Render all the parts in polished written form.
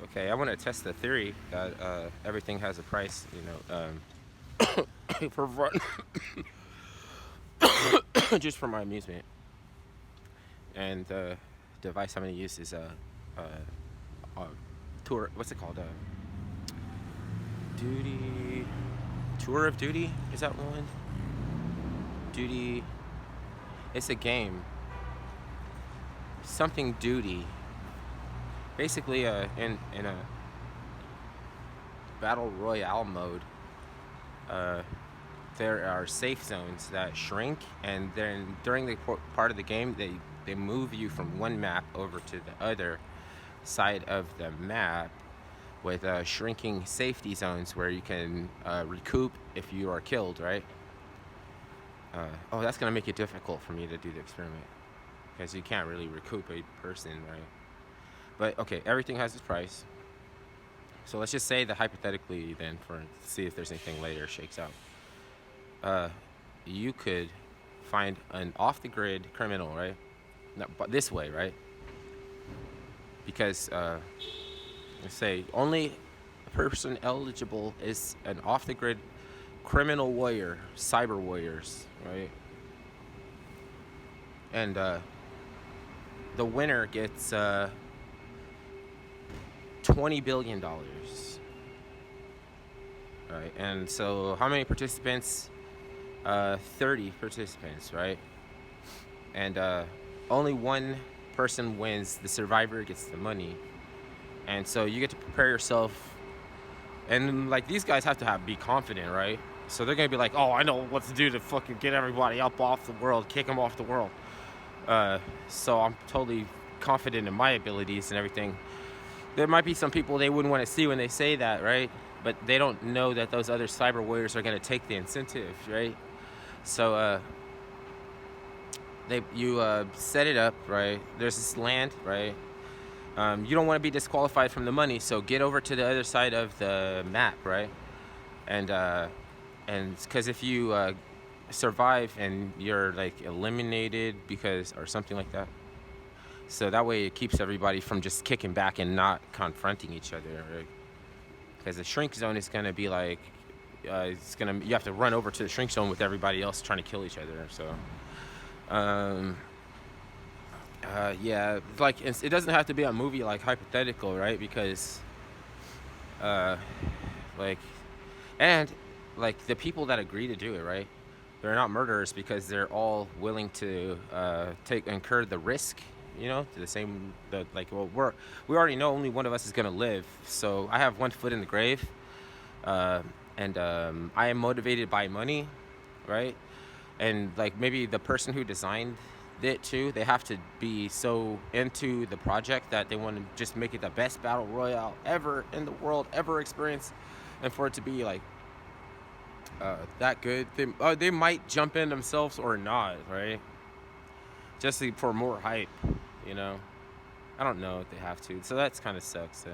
Okay, I want to test the theory that everything has a price. For fun, just for my amusement. And the device I'm going to use is a tour. What's it called? Duty. Tour of Duty. Is that one? Duty. It's a game. Something Duty. Basically, in a battle royale mode, uh, there are safe zones that shrink, and then during the part of the game, they move you from one map over to the other side of the map with shrinking safety zones where you can recoup if you are killed, right? Oh, that's gonna make it difficult for me to do the experiment because you can't really recoup a person, right? But okay, everything has its price. So let's just say that hypothetically, then, for see if there's anything later shakes out. Uh, you could find an off-the-grid criminal, right? No, but this way, right? Because let's say only a person eligible is an off-the-grid criminal warrior, cyber warriors, right? And the winner gets $20 billion, right? And so, how many participants? 30 participants, right? And only one person wins. The survivor gets the money, and so you get to prepare yourself. And like these guys have to be confident, right? So they're gonna be like, "Oh, I know what to do to fucking get everybody up off the world, kick them off the world." So I'm totally confident in my abilities and everything. There might be some people they wouldn't want to see when they say that, right? But they don't know that those other cyber warriors are gonna take the incentive, right? So you set it up, right? There's this land, right? You don't want to be disqualified from the money, so get over to the other side of the map, right? And because if you survive and you're like eliminated because or something like that, so that way it keeps everybody from just kicking back and not confronting each other, right? Because the shrink zone is gonna be like you have to run over to the shrink zone with everybody else trying to kill each other. So um, yeah, like it doesn't have to be a movie like hypothetical, right? Because uh, like and like the people that agree to do it, right? They're not murderers because they're all willing to incur the risk, to the same the like. Well, we already know only one of us is gonna live, so I have one foot in the grave, uh, and I am motivated by money, right? And like maybe the person who designed it too, they have to be so into the project that they want to just make it the best battle royale ever in the world ever experienced, and for it to be like that good, they might jump in themselves or not, right? Just for more hype, you know. I don't know if they have to, so that's kind of sucks. And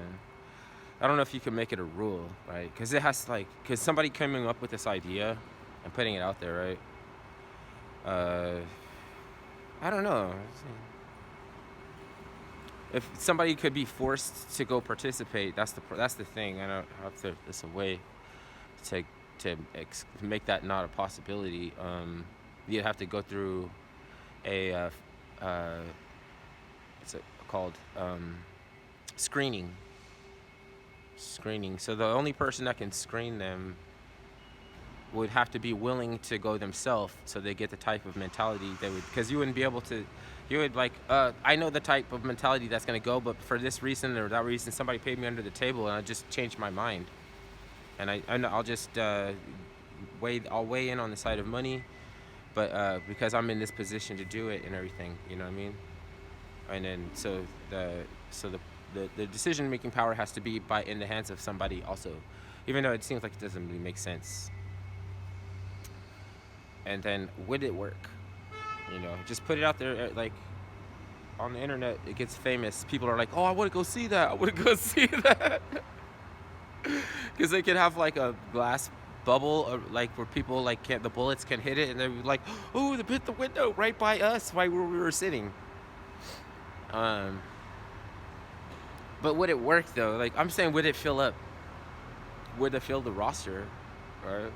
I don't know if you can make it a rule, right? Because it has because somebody coming up with this idea and putting it out there, right? Uh, I don't know if somebody could be forced to go participate. That's the thing. I don't have to. It's a way to to make that not a possibility. You'd have to go through a uh, what's it called, screening. Screening. So the only person that can screen them would have to be willing to go themselves, so they get the type of mentality they would, because you wouldn't be able to. You would like, I know the type of mentality that's gonna go, but for this reason or that reason, somebody paid me under the table, and I just changed my mind, and I'll just I'll weigh in on the side of money, but because I'm in this position to do it and everything, you know what I mean? And then the decision making power has to be in the hands of somebody also, even though it seems like it doesn't really make sense. And then would it work? Just put it out there, like on the internet. It gets famous. People are like, "Oh, I want to go see that. I want to go see that," because they could have like a glass bubble, or like where people like can't the bullets can hit it, and they're like, "Oh, they hit the window right by us while we were sitting." Um, But would it work though? Like I'm saying, would it fill up? Would it fill the roster? Right?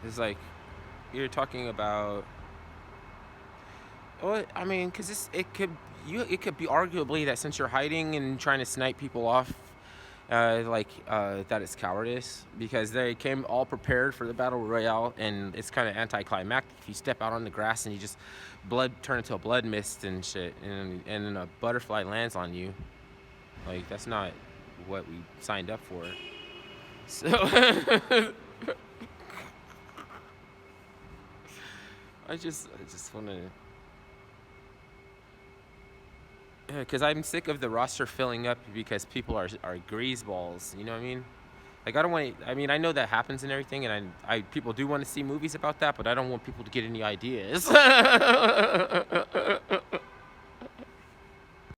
It's like you're talking about. Well, I mean, because it could be arguably that since you're hiding and trying to snipe people off, that it's cowardice because they came all prepared for the battle royale and it's kind of anticlimactic if you step out on the grass and you just blood turn into a blood mist and shit and then a butterfly lands on you. Like that's not what we signed up for. So I just want to. Because I'm sick of the roster filling up because people are greaseballs. You know what I mean? Like I don't want. I mean, I know that happens and everything, and I people do want to see movies about that, but I don't want people to get any ideas.